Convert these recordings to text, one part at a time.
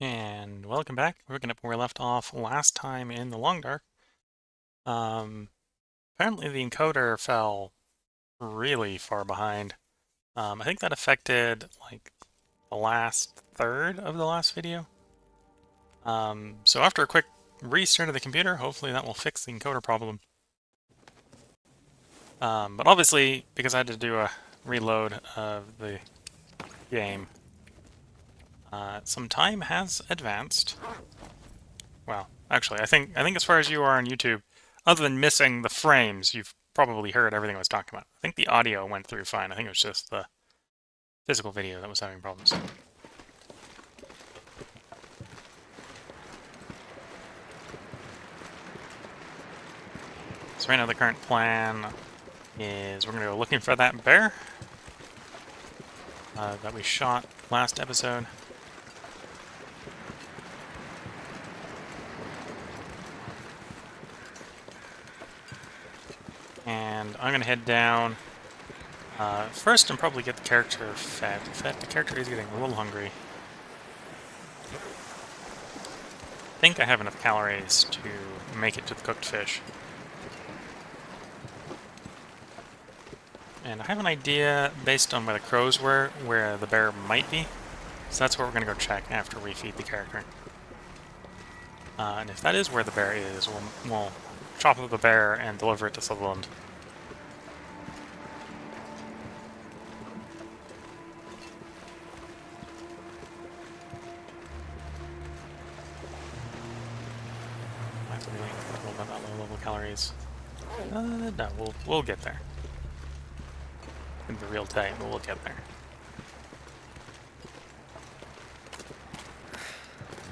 And welcome back. We're picking up where we left off last time in the Long Dark. Um, Apparently the encoder fell really far behind. I think that affected like the last third of the last video. So after a quick restart of the computer, hopefully that will fix the encoder problem. But obviously, because I had to do a reload of the game, some time has advanced. Well, actually, I think as far as you are on YouTube, other than missing the frames, you've probably heard everything I was talking about. I think the audio went through fine. I think it was just the physical video that was having problems. So right now the current plan is we're going to go looking for that bear that we shot last episode. And I'm going to head down first and probably get the character fed. The character is getting a little hungry. I think I have enough calories to make it to the cooked fish. And I have an idea, based on where the crows were, where the bear might be. So that's where we're going to go check after we feed the character. And if that is where the bear is, we'll chop up the bear and deliver it to Sutherland. I have to be careful about that low level calories. No, we'll get there. It's going to be real tight, but we'll get there.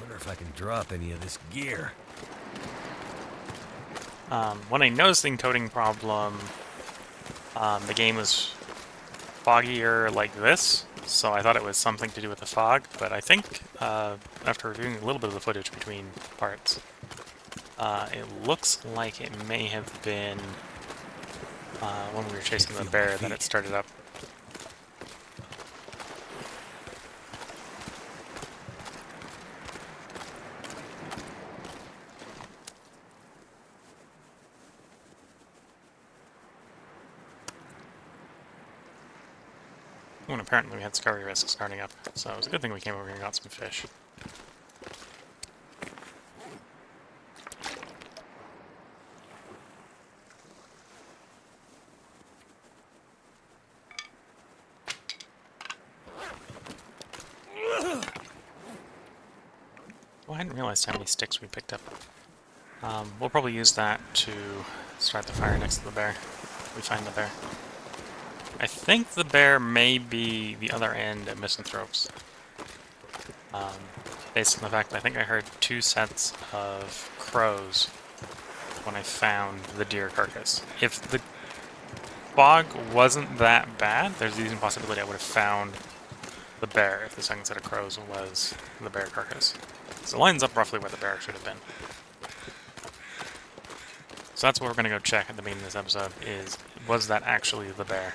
Wonder if I can drop any of this gear. When I noticed the encoding problem, the game was foggier like this, so I thought it was something to do with the fog, but I think after reviewing a little bit of the footage between parts, it looks like it may have been when we were chasing the bear that it started up. And apparently we had scurry risk starting up, so it was a good thing we came over here and got some fish. Well, I hadn't realized how many sticks we picked up. We'll probably use that to start the fire next to the bear. We find the bear. I think the bear may be the other end at Misanthropes. Based on the fact that I think I heard 2 sets of crows when I found the deer carcass. If the fog wasn't that bad, there's a decent possibility I would have found the bear if the second set of crows was the bear carcass. So it lines up roughly where the bear should have been. So that's what we're going to go check at the beginning of this episode, is, was that actually the bear?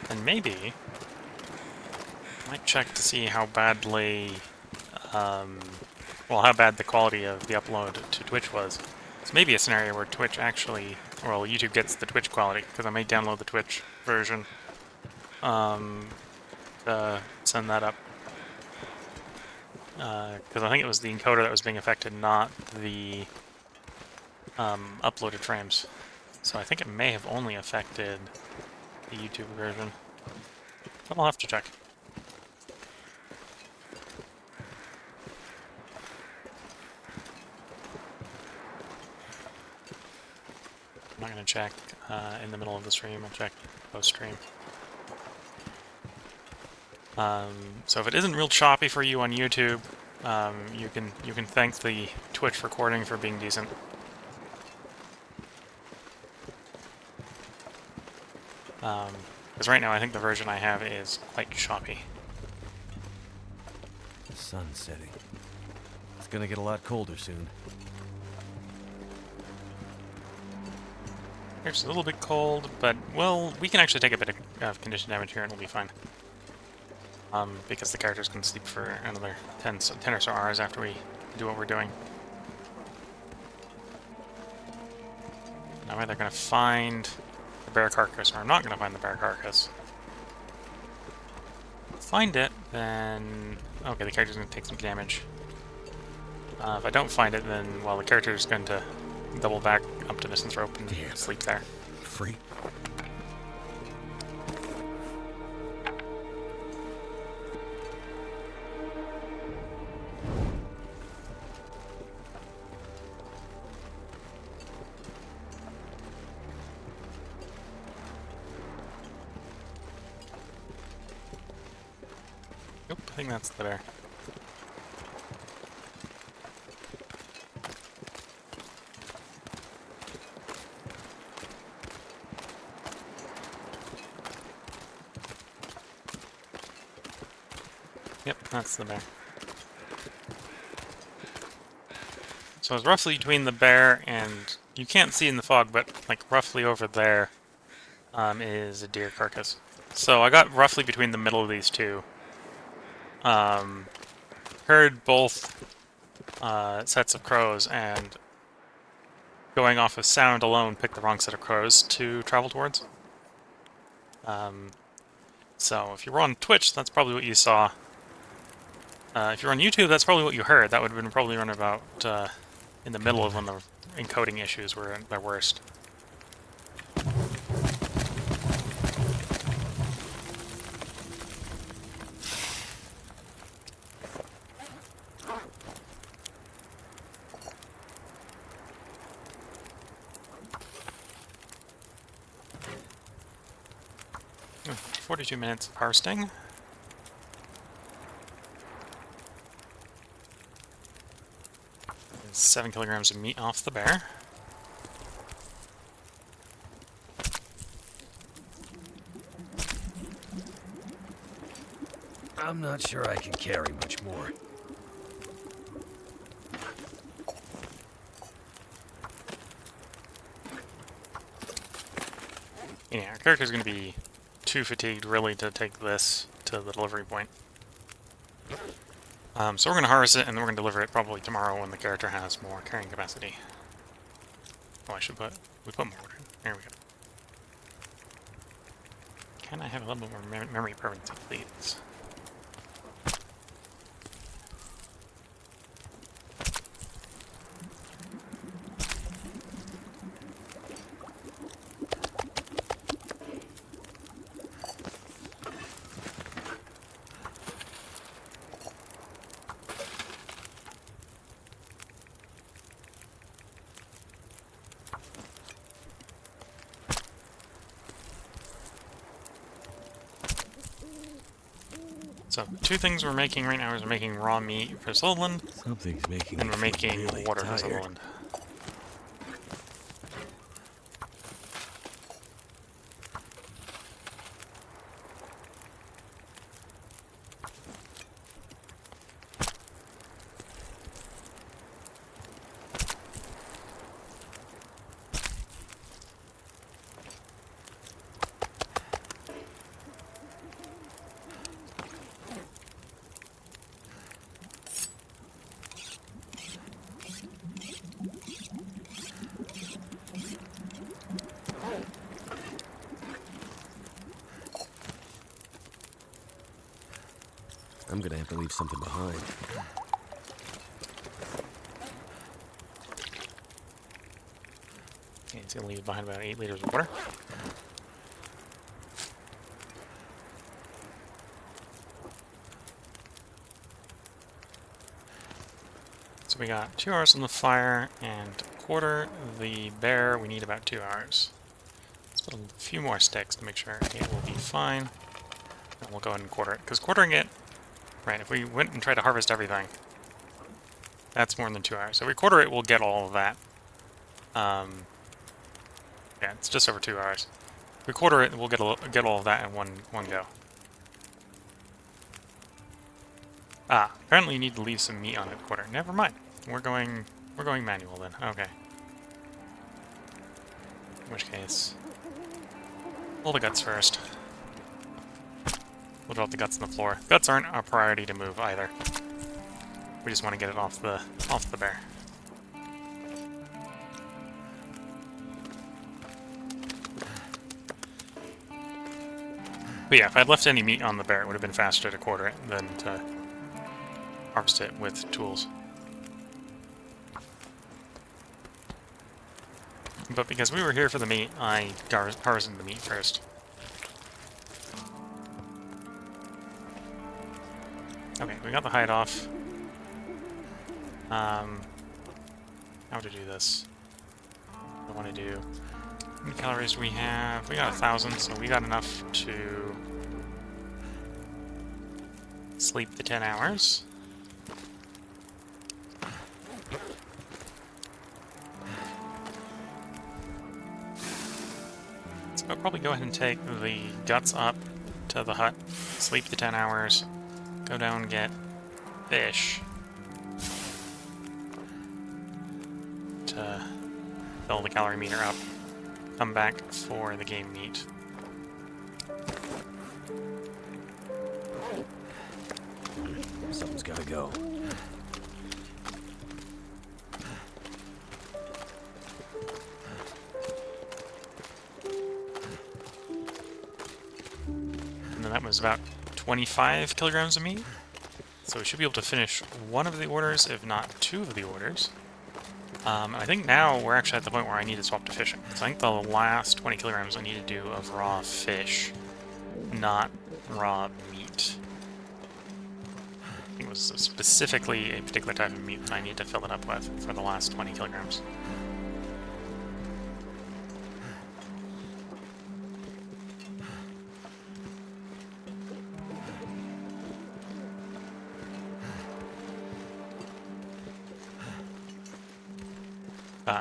And maybe I might check to see how badly, well, how bad the quality of the upload to Twitch was. It's maybe a scenario where Twitch actually, well, YouTube gets the Twitch quality, because I may download the Twitch version to send that up. Because I think it was the encoder that was being affected, not the uploaded frames. So I think it may have only affected the YouTube version. But I'll have to check. I'm not going to check in the middle of the stream. I'll check post-stream. So if it isn't real choppy for you on YouTube, you can thank the Twitch recording for being decent. Because right now I think the version I have is quite choppy. The sun's setting. It's gonna get a lot colder soon. It's a little bit cold, but, well, we can actually take a bit of condition damage here and it'll be fine. Because the characters can sleep for another 10 or so hours after we do what we're doing. I'm either going to find the bear carcass or I'm not going to find the bear carcass. Find it, then... Okay, the character's going to take some damage. If I don't find it, then, well, the character's going to double back up to distance rope and sleep there. Free. Nope, I think that's the bear. Yep, that's the bear. So it's roughly between the bear and... You can't see in the fog, but like roughly over there is a deer carcass. So I got roughly between the middle of these two. Heard both sets of crows, and going off of sound alone, picked the wrong set of crows to travel towards. So if you were on Twitch, that's probably what you saw. If you're on YouTube, that's probably what you heard. That would have been probably run about in the middle of when the encoding issues were at their worst. Oh, 42 minutes of harvesting. And 7 kilograms of meat off the bear. I'm not sure I can carry much more. Yeah, our character's going to be too fatigued, really, to take this to the delivery point. So we're going to harvest it, and then we're going to deliver it probably tomorrow when the character has more carrying capacity. Oh, we put more in. There we go. Can I have a little bit more memory permanency, please? So, two things we're making right now is we're making raw meat for Sutherland, Something's making and me we're feel making really water for tired. Sutherland. I'm gonna have to leave something behind. Okay, he's gonna leave behind about 8 liters of water. So we got 2 hours on the fire and a quarter. The bear, we need about 2 hours. Let's put a few more sticks to make sure it will be fine. And we'll go ahead and quarter it. Because quartering it, right, if we went and tried to harvest everything, that's more than 2 hours. So if we quarter it, we'll get all of that. Yeah, it's just over 2 hours. If we quarter it, we'll get all of that in one go. Ah, apparently you need to leave some meat on it quarter. Never mind. We're going manual then. Okay. In which case, pull the guts first. We'll drop the guts on the floor. Guts aren't a priority to move either. We just want to get it off the bear. But yeah, if I'd left any meat on the bear, it would have been faster to quarter it than to harvest it with tools. But because we were here for the meat, I harvested the meat first. Okay, we got the hide off. How to do this? I want to do... How many calories do we have? We got 1,000, so we got enough to sleep the 10 hours. So I'll probably go ahead and take the guts up to the hut, sleep the 10 hours, go down and get fish to fill the calorie meter up, come back for the game meat. Something's gotta go. And then that was about 25 kilograms of meat. So we should be able to finish one of the orders, if not two of the orders. I think now we're actually at the point where I need to swap to fishing. So I think the last 20 kilograms I need to do of raw fish, not raw meat. I think it was specifically a particular type of meat that I need to fill it up with for the last 20 kilograms.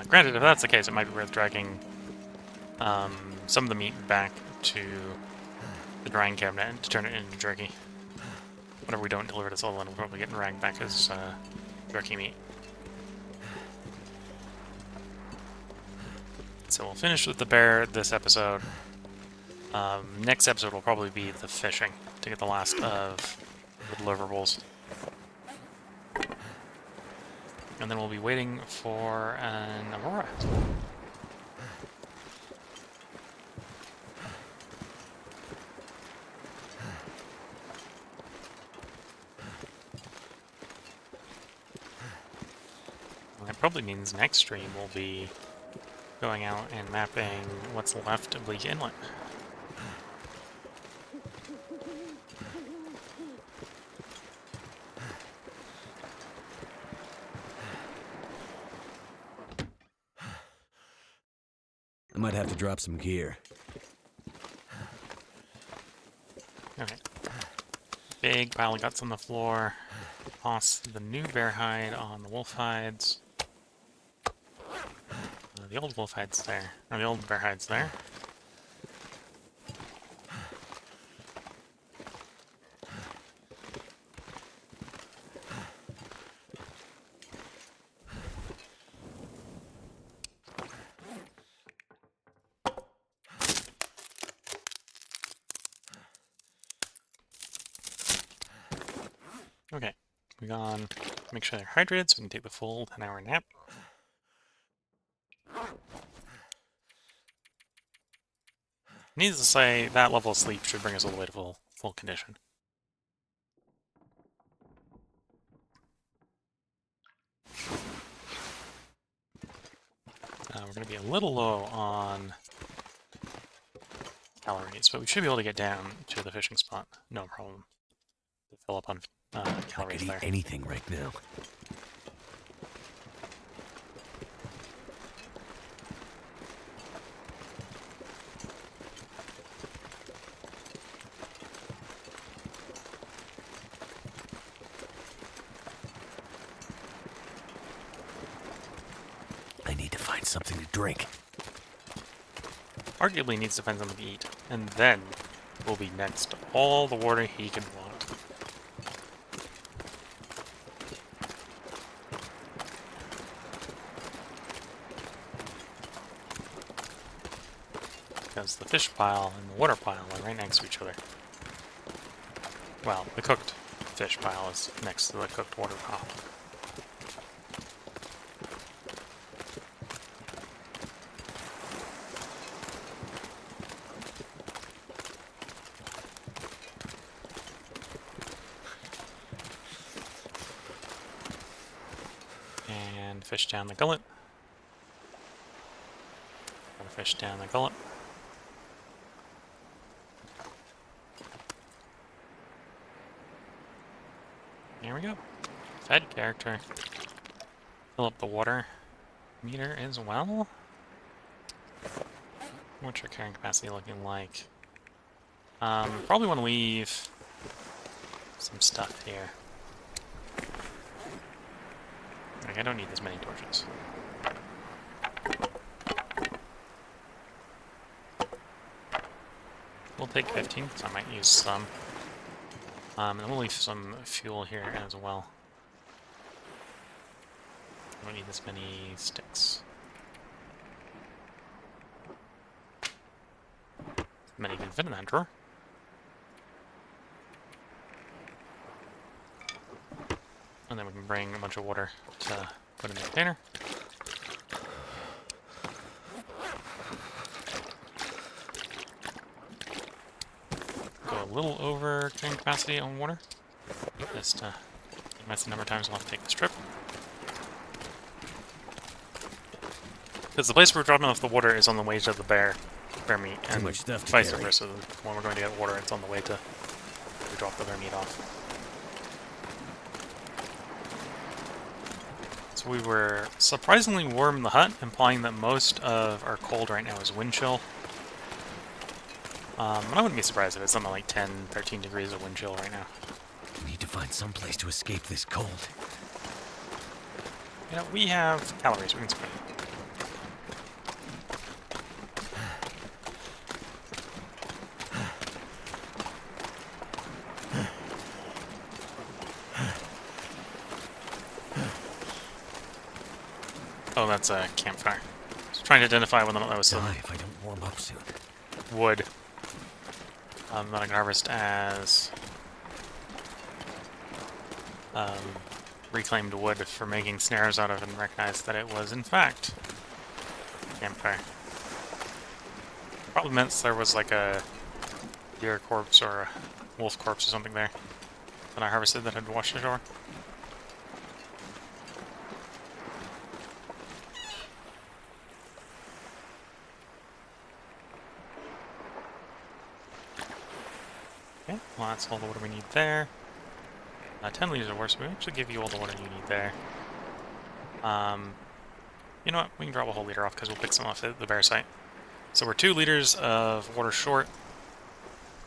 Granted, if that's the case, it might be worth dragging some of the meat back to the drying cabinet and to turn it into jerky. Whatever we don't deliver to Solon, we'll probably get dragged back as jerky meat. So we'll finish with the bear this episode. Next episode will probably be the fishing to get the last of the deliverables. And then we'll be waiting for an aurora. And that probably means next stream will be going out and mapping what's left of Bleak Inlet. I might have to drop some gear. Okay. Big pile of guts on the floor. Toss the new bear hide on the wolf hides. The old wolf hide's there. Or the old bear hide's there. Okay, we gone. Make sure they're hydrated so we can take the full 10-hour nap. Needless to say, that level of sleep should bring us all the way to full condition. We're going to be a little low on calories, but we should be able to get down to the fishing spot. No problem. To fill up on calories I could eat there. anything right now. I need to find something to drink. Arguably needs to find something to eat, and then we'll be next to all the water he can want. because the fish pile and the water pile are right next to each other. Well, the cooked fish pile is next to the cooked water pile. And fish down the gullet. Another fish down the gullet. Here we go. Fed character. Fill up the water meter as well. What's your carrying capacity looking like? Probably want to leave some stuff here. Like, I don't need this many torches. We'll take 15 because I might use some. And we'll leave some fuel here as well. I don't need this many sticks. Many can fit in that drawer. And then we can bring a bunch of water to put in the container. Go a little over carrying capacity on water. Just that's the number of times we'll have to take this trip. Because the place we're dropping off the water is on the way to the bear meat, and much stuff to vice carry. versa. When we're going to get water, it's on the way to drop the bear meat off. So we were surprisingly warm in the hut, implying that most of our cold right now is wind chill. And I wouldn't be surprised if it's something like 10, 13 degrees of wind chill right now. We need to find some place to escape this cold. You know, we have calories we can spend. Oh, that's a campfire. I was trying to identify whether or not that was some Die if I don't warm up soon. wood that I can harvest as reclaimed wood for making snares out of, and recognize that it was in fact a campfire. Probably meant there was like a deer corpse or a wolf corpse or something there that I harvested that had washed ashore. Okay, well that's all the water we need there. 10 liters of water, so we actually give you all the water you need there. You know what, we can drop a whole liter off because we'll pick some off the bear site. So we're 2 liters of water short,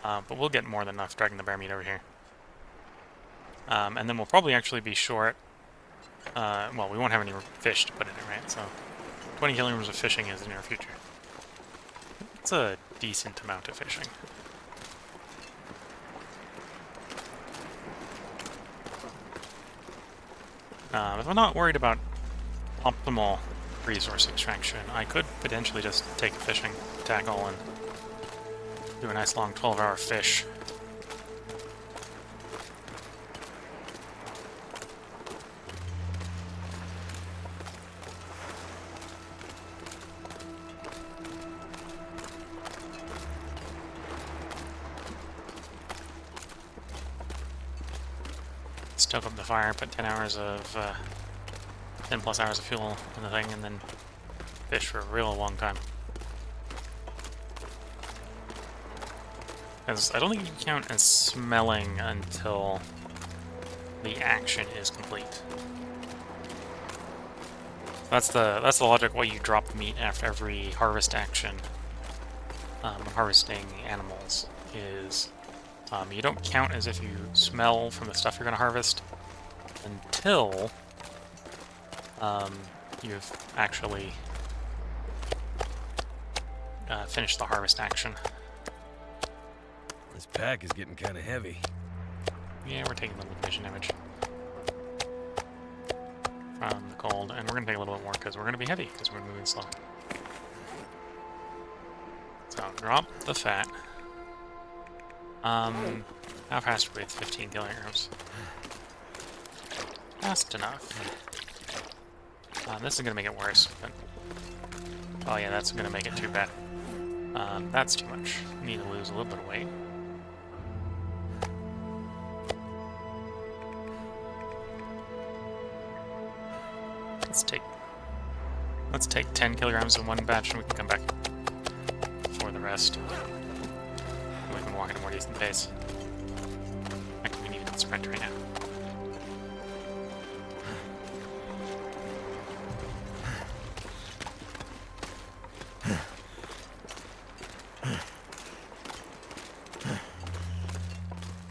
but we'll get more than enough dragging the bear meat over here. And then we'll probably actually be short, well, we won't have any fish to put in it, right? So 20 kilograms of fishing is in our future. It's a decent amount of fishing. If I'm not worried about optimal resource extraction, I could potentially just take a fishing tackle and do a nice long 12-hour fish. Stoke up the fire, put 10 plus hours of fuel in the thing, and then fish for a real long time. Because I don't think you can count as smelling until the action is complete. That's the logic why you drop meat after every harvest action. Harvesting animals is you don't count as if you smell from the stuff you're going to harvest until you've actually finished the harvest action. This pack is getting kind of heavy. Yeah, we're taking a little vision damage from the cold, and we're going to take a little bit more because we're going to be heavy because we're moving slow. So So drop the fat. How fast are we with 15 kilograms? Fast enough. This is gonna make it worse, but oh yeah, that's gonna make it too bad. That's too much. Need to lose a little bit of weight. Let's take 10 kilograms in one batch, and we can come back for the rest. We can walk at a more decent pace. Actually, we need to sprint right now.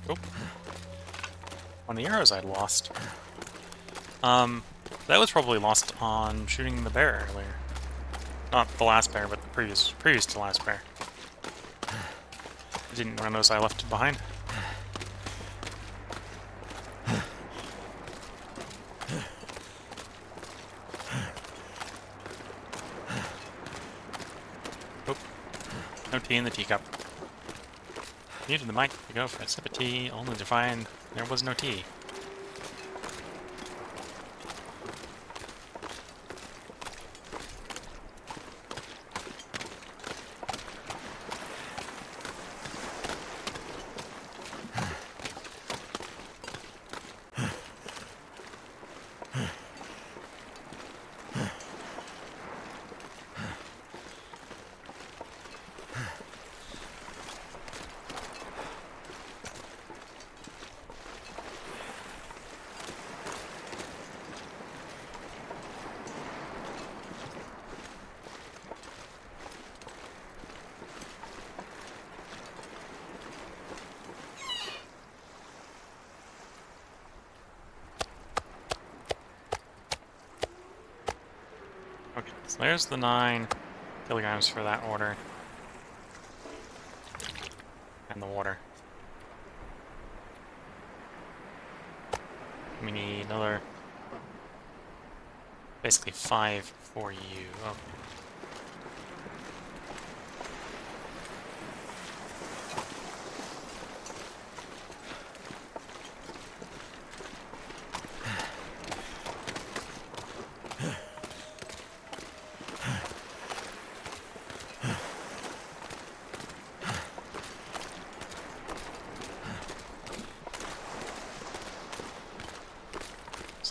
Oh. One of the arrows I'd lost. That was probably lost on shooting the bear earlier. Not the last bear, but the previous to the last bear. I didn't notice I left it behind. Oh, no tea in the teacup. Muted the mic to go for a sip of tea, only to find there was no tea. Okay, so there's the 9 kilograms for that order. And the water. We need another... basically 5 for you. Oh.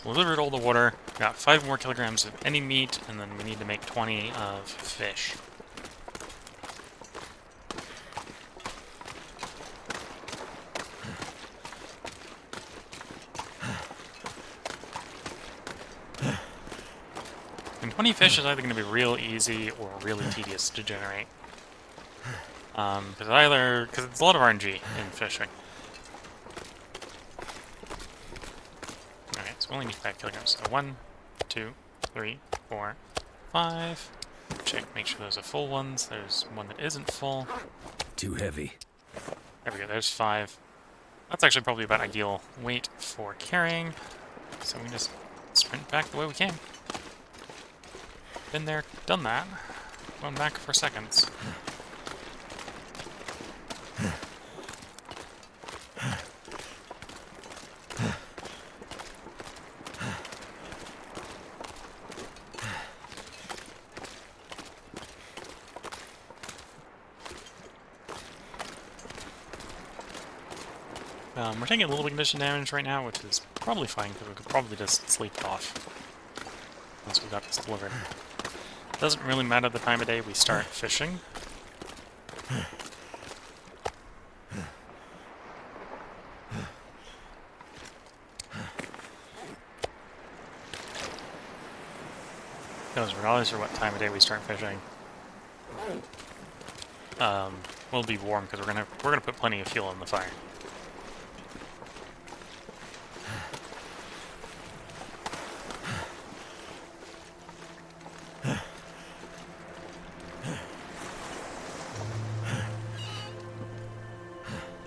Delivered all the water, got 5 more kilograms of any meat, and then we need to make 20 of fish. And 20 fish is either going to be real easy or really tedious to generate. Because it's a lot of RNG in fishing. So we only need 5 kilograms. So 1, 2, 3, 4, 5. Check, make sure those are full ones. There's one that isn't full. Too heavy. There we go, there's 5. That's actually probably about ideal weight for carrying. So we can just sprint back the way we came. Been there, done that. Going back for seconds. We're taking a little ignition damage right now, which is probably fine, because we could probably just sleep it off once we got this delivered. Doesn't really matter the time of day we start fishing. Because regardless of what time of day we start fishing, we'll be warm because we're gonna put plenty of fuel in the fire.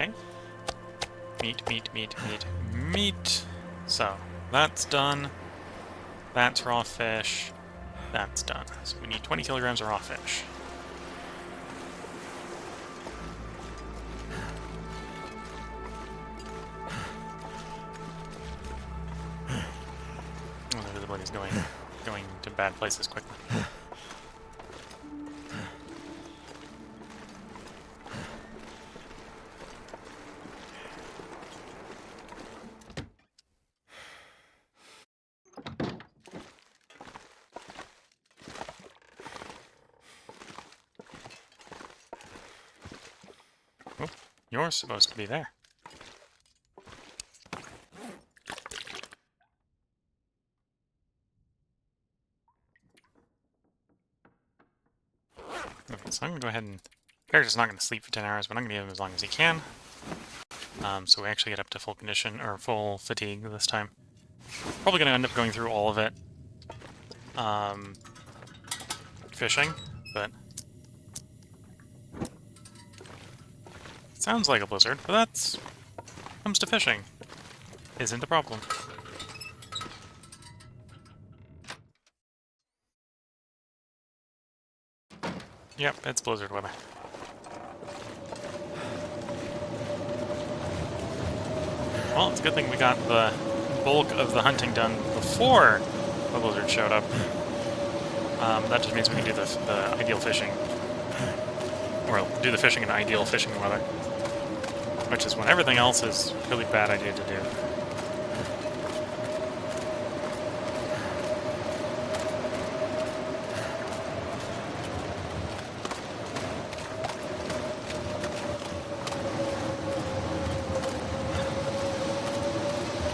Okay. Meat. So, that's done. That's raw fish. That's done. So we need 20 kilograms of raw fish. bad places quickly. Oh, you're supposed to be there. Okay, so I'm gonna go ahead and... Character's not gonna sleep for 10 hours, but I'm gonna give him as long as he can. So we actually get up to full condition, or full fatigue this time. Probably gonna end up going through all of it. Fishing, but... Sounds like a blizzard, but that's... comes to fishing. Isn't a problem. Yep, it's blizzard weather. Well, it's a good thing we got the bulk of the hunting done before the blizzard showed up. That just means we can do the ideal fishing. Or do the fishing in ideal fishing weather. Which is when everything else is a really bad idea to do.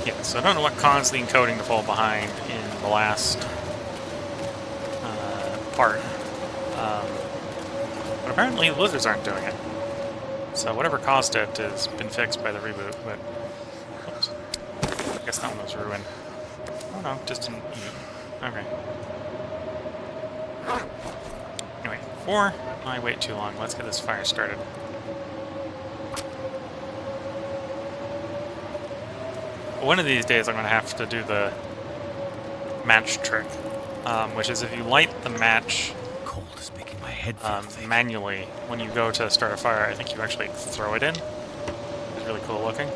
Yeah, so I don't know what caused the encoding to fall behind in the last part. But apparently the blizzards aren't doing it. So whatever caused it has been fixed by the reboot, but... Oops. I guess that one was ruined. Oh no, just didn't eat. Okay. Anyway, before I wait too long, let's get this fire started. One of these days I'm going to have to do the match trick, which is if you light the match Cold is making my head feel manually, when you go to start a fire, I think you actually throw it in. It's really cool looking.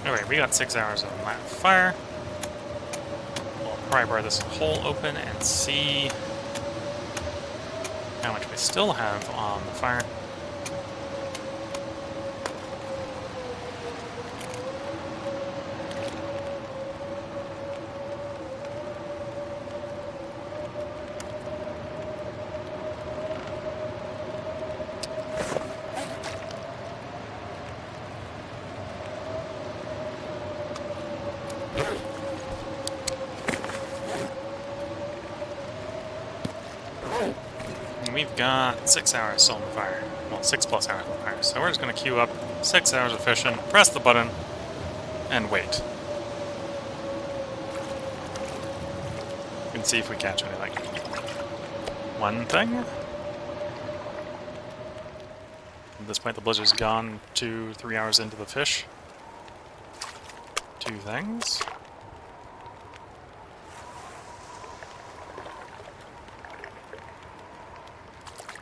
Alright, we got 6 hours on that fire. We'll pry bar this hole open and see how much we still have on the fire. And we've got 6 hours still on the fire. Well, 6+ hours on the fire. So we're just going to queue up 6 hours of fishing, press the button, and wait. And see if we catch anything. One thing. At this point, the blizzard's gone 2-3 hours into the fish. 2 things.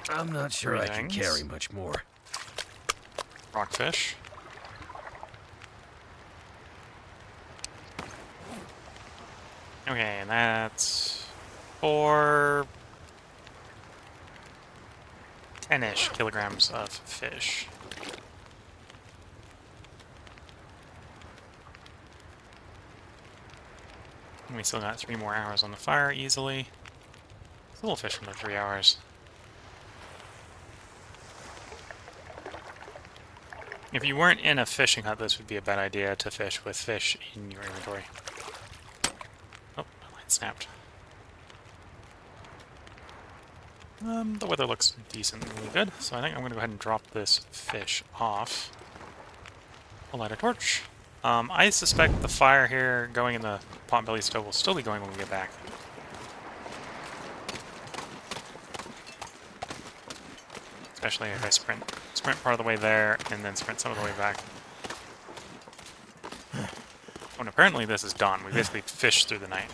I'm not sure I can carry much more. Rockfish. Okay, and that's 10-ish kilograms of fish. And we still got 3 more hours on the fire easily. It's a little fish from the 3 hours. If you weren't in a fishing hut, this would be a bad idea to fish with fish in your inventory. Oh, my line snapped. The weather looks decently good, so I think I'm going to go ahead and drop this fish off. I'll light a torch. I suspect the fire here going in the potbelly stove will still be going when we get back. Especially if I sprint part of the way there and then sprint some of the way back. apparently this is done. We basically fished through the night.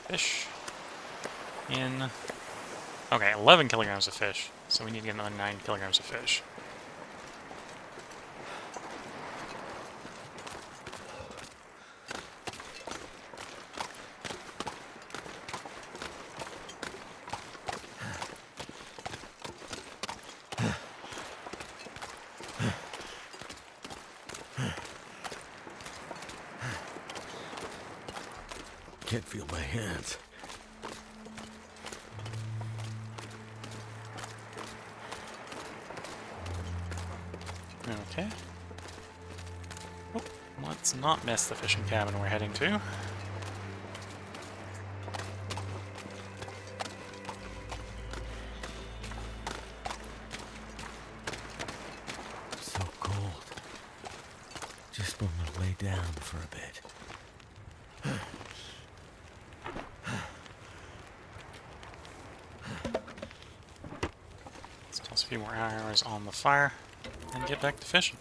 Fish. In... Okay, 11 kilograms of fish. So we need to get another 9 kilograms of fish. Can't feel my hands. Okay. Oh, let's not miss the fishing cabin we're heading to. So cold. Just want to lay down for a bit. Let's toss a few more hours on the fire and get back to fishing.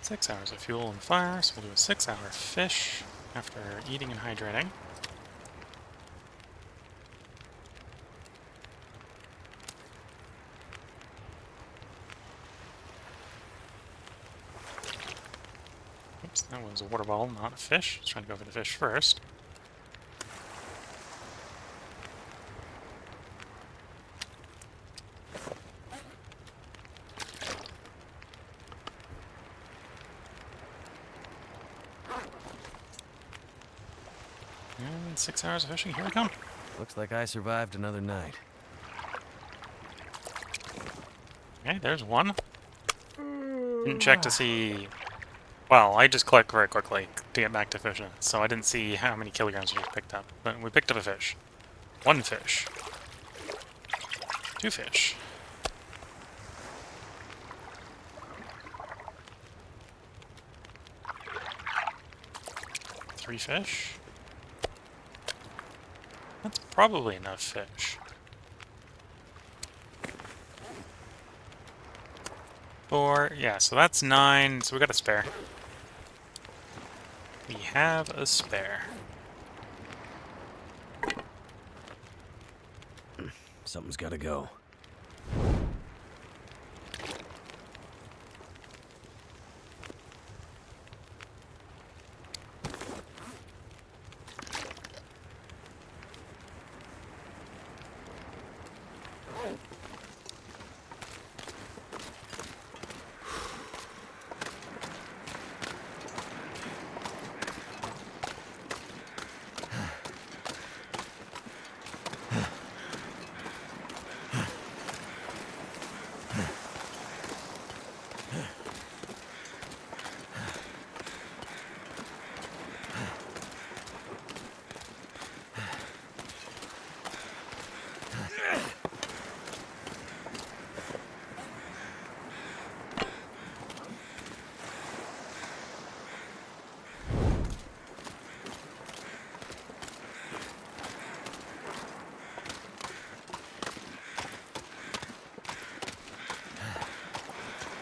Six hours of fuel and fire, so we'll do a 6-hour fish after eating and hydrating. Oops, that was a water bottle, not a fish. I was trying to go for the fish first. And 6 hours of fishing, here we come. Looks like I survived another night. Okay, there's one. Didn't check to see... Well, I just clicked very quickly to get back to fishing, so I didn't see how many kilograms we picked up. But we picked up a fish. One fish. Two fish. Three fish. That's probably enough fish. Four, yeah, so that's 9, so we got a spare. We have a spare. Something's gotta go.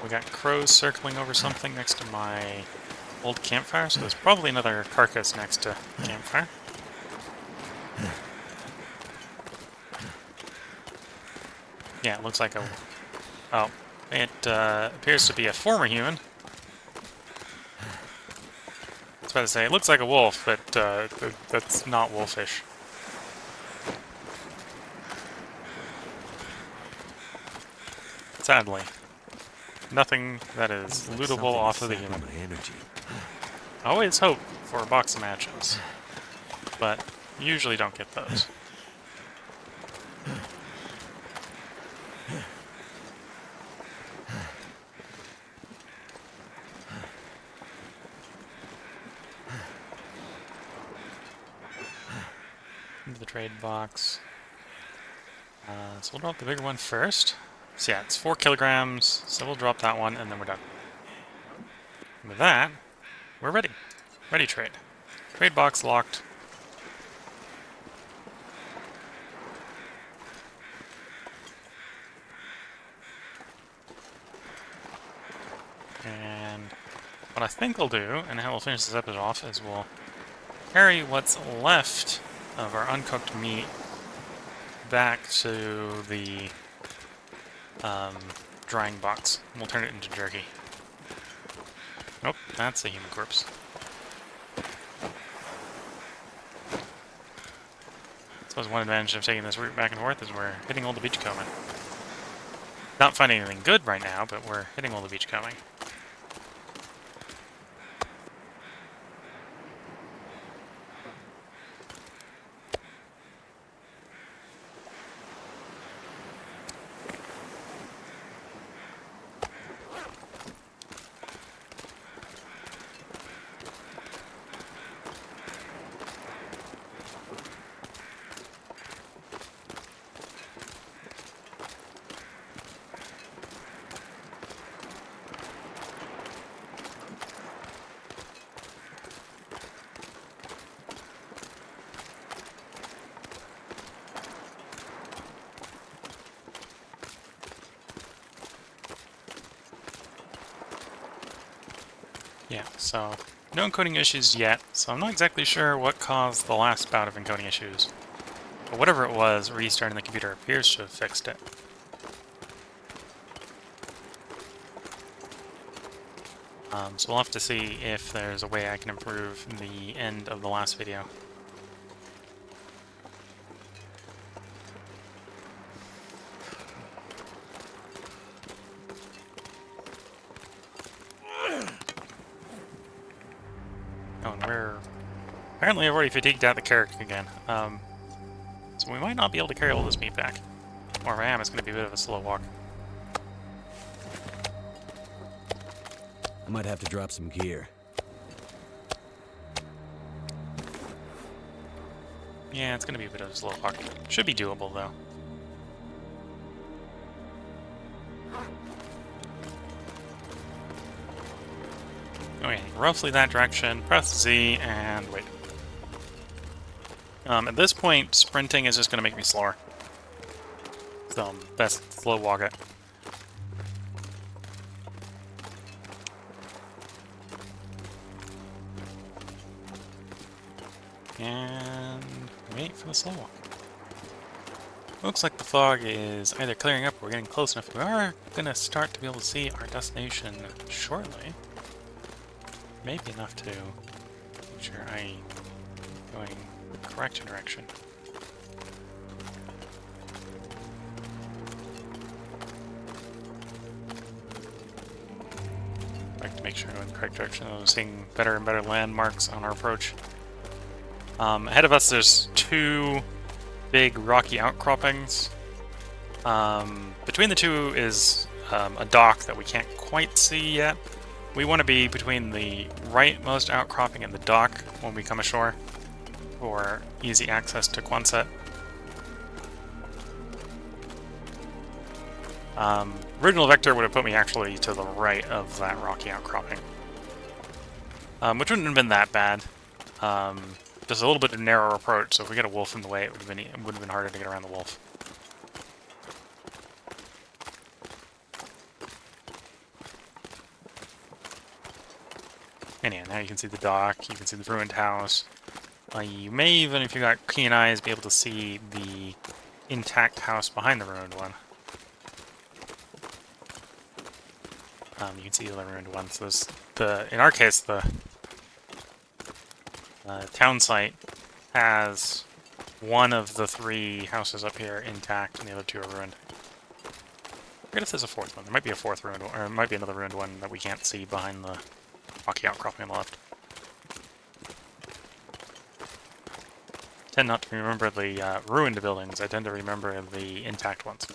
We got crows circling over something next to my old campfire, so there's probably another carcass next to the campfire. Yeah, it looks like a... Oh, it appears to be a former human about to say, it looks like a wolf, but that's not wolfish. Sadly. Nothing that is Like lootable something off is of the sapping human. my energy. I always hope for a box of matches, but usually don't get those. Into the trade box. So we'll drop the bigger one first. So yeah, it's 4 kilograms, so we'll drop that one, and then we're done. And with that, we're ready. Ready trade. Trade box locked. And what I think we'll do, and how we'll finish this episode off, is we'll carry what's left of our uncooked meat back to the drying box. We'll turn it into jerky. Nope, that's a human corpse. I suppose one advantage of taking this route back and forth is we're hitting all the beachcombing. Not finding anything good right now, but we're hitting all the beachcombing. Yeah, so no encoding issues yet, so I'm not exactly sure what caused the last bout of encoding issues. But whatever it was, restarting the computer appears to have fixed it. So we'll have to see if there's a way I can improve the end of the last video. Oh, and we're... Apparently I've already fatigued out the carrick again. So we might not be able to carry all this meat back. Or if I am, it's going to be a bit of a slow walk. I might have to drop some gear. Yeah, it's going to be a bit of a slow walk. Should be doable, though. Okay, roughly that direction. Press Z and wait. At this point, sprinting is just going to make me slower. So, best slow walk it. And wait for the slow walk. Looks like the fog is either clearing up or we're getting close enough. We are going to start to be able to see our destination shortly. Maybe enough to make sure I'm going the correct direction. I'd like to make sure I'm going the correct direction. I'm seeing better and better landmarks on our approach. Ahead of us there's 2 big rocky outcroppings. Between the 2 is a dock that we can't quite see yet. We want to be between the rightmost outcropping and the dock when we come ashore for easy access to Quonset. Original vector would have put me actually to the right of that rocky outcropping, which wouldn't have been that bad. Just a little bit of narrow approach, so if we get a wolf in the way, it would have been harder to get around the wolf. Anyhow, now you can see the dock, you can see the ruined house. You may even, if you got keen eyes, be able to see the intact house behind the ruined one. You can see the ruined one. So in our case, the town site has one of the 3 houses up here intact, and the other 2 are ruined. I forget if there's a 4th one. There might be a 4th ruined one, or it might be another ruined one that we can't see behind the rocky outcropping on the left. I tend not to remember the ruined buildings. I tend to remember the intact ones.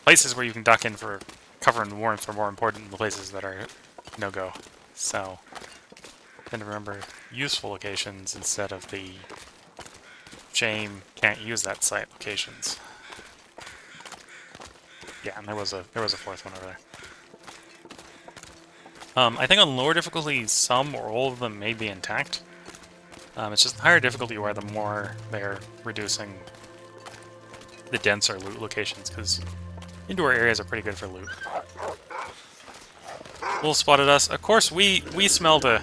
Places where you can duck in for cover and warmth are more important than the places that are no-go. So, I tend to remember useful locations instead of the shame can't use that site locations. Yeah, and there was a 4th one over there. I think on lower difficulty, some or all of them may be intact. It's just the higher difficulty you are, the more they're reducing the denser loot locations, because indoor areas are pretty good for loot. Wolf spotted us. Of course, we smelled a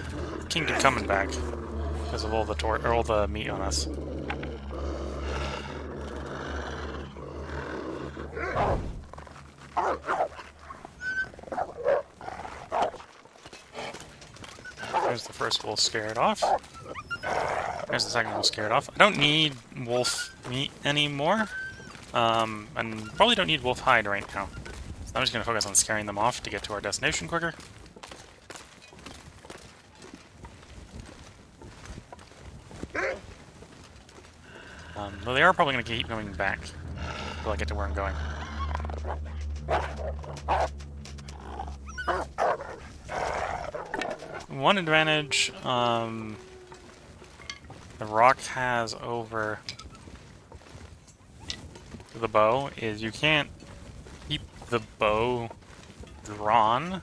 kingdom coming back because of all the meat on us. There's the first wolf scared off. There's the second wolf scared off. I don't need wolf meat anymore. And probably don't need wolf hide right now. So I'm just going to focus on scaring them off to get to our destination quicker. Though they are probably going to keep coming back until I get to where I'm going. One advantage the rock has over the bow is you can't keep the bow drawn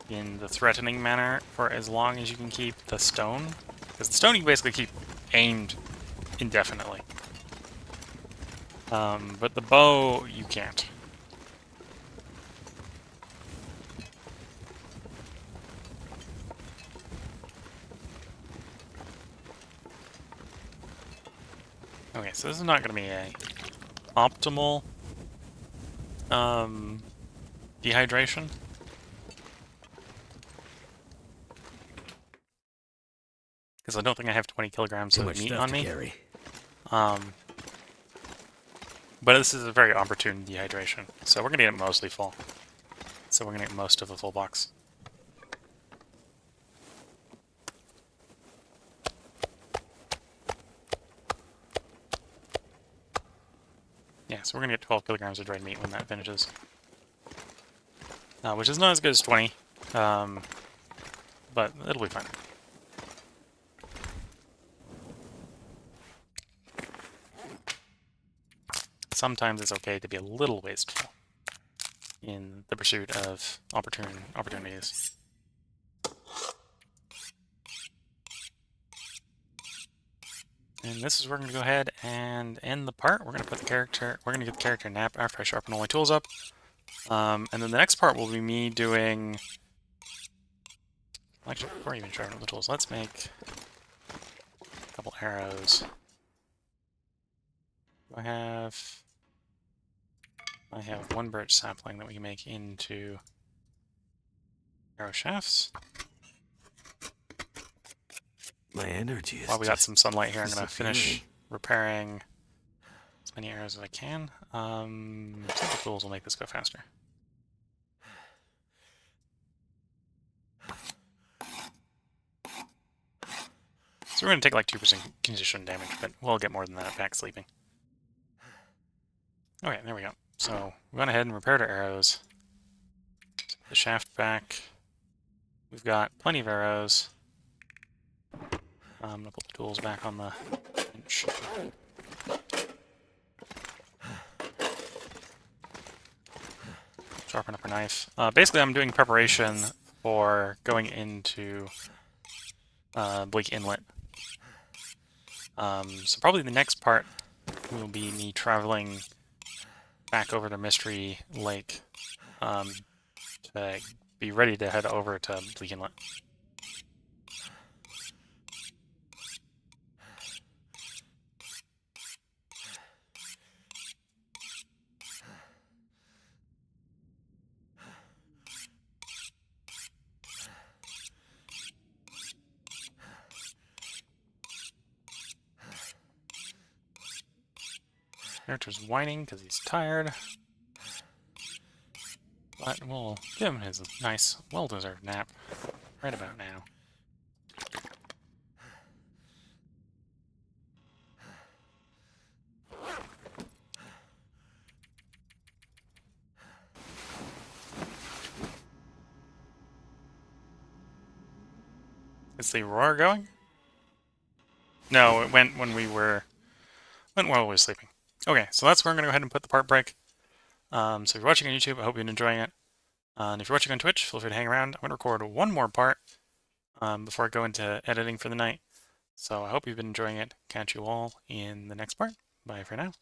in the threatening manner for as long as you can keep the stone. Because the stone you can basically keep aimed indefinitely. But the bow, you can't. Okay, so this is not going to be a optimal dehydration. Because I don't think I have 20 kilograms of meat on me. Carry. But this is a very opportune dehydration. So we're going to get it mostly full. So we're going to get most of a full box. Yeah, so we're going to get 12 kilograms of dried meat when that finishes. Which is not as good as 20. But it'll be fine. Sometimes it's okay to be a little wasteful in the pursuit of opportunities. And this is where we're going to go ahead and end the part. We're going to put the character, we're going to get the character nap after I sharpen all my tools up. And then the next part will be me doing, actually before I even sharpen all the tools, let's make a couple arrows. I have one birch sapling that we can make into arrow shafts. My energy is While we got some sunlight here, I'm going to finish repairing as many arrows as I can. Simple tools will make this go faster. So we're going to take like 2% condition damage, but we'll get more than that back sleeping. Okay, there we go. So we went ahead and repaired our arrows. The shaft back. We've got plenty of arrows. I'm going to put the tools back on the bench. Sharpen up our knife. Basically, I'm doing preparation for going into Bleak Inlet. So probably the next part will be me traveling back over to Mystery Lake to be ready to head over to Bleak Inlet. Character's whining because he's tired. But we'll give him his nice, well-deserved nap right about now. Is the roar going? No, it went when we were... went while we were sleeping. Okay, so that's where I'm going to go ahead and put the part break. So if you're watching on YouTube, I hope you're enjoying it. And if you're watching on Twitch, feel free to hang around. I'm going to record one more part before I go into editing for the night. So I hope you've been enjoying it. Catch you all in the next part. Bye for now.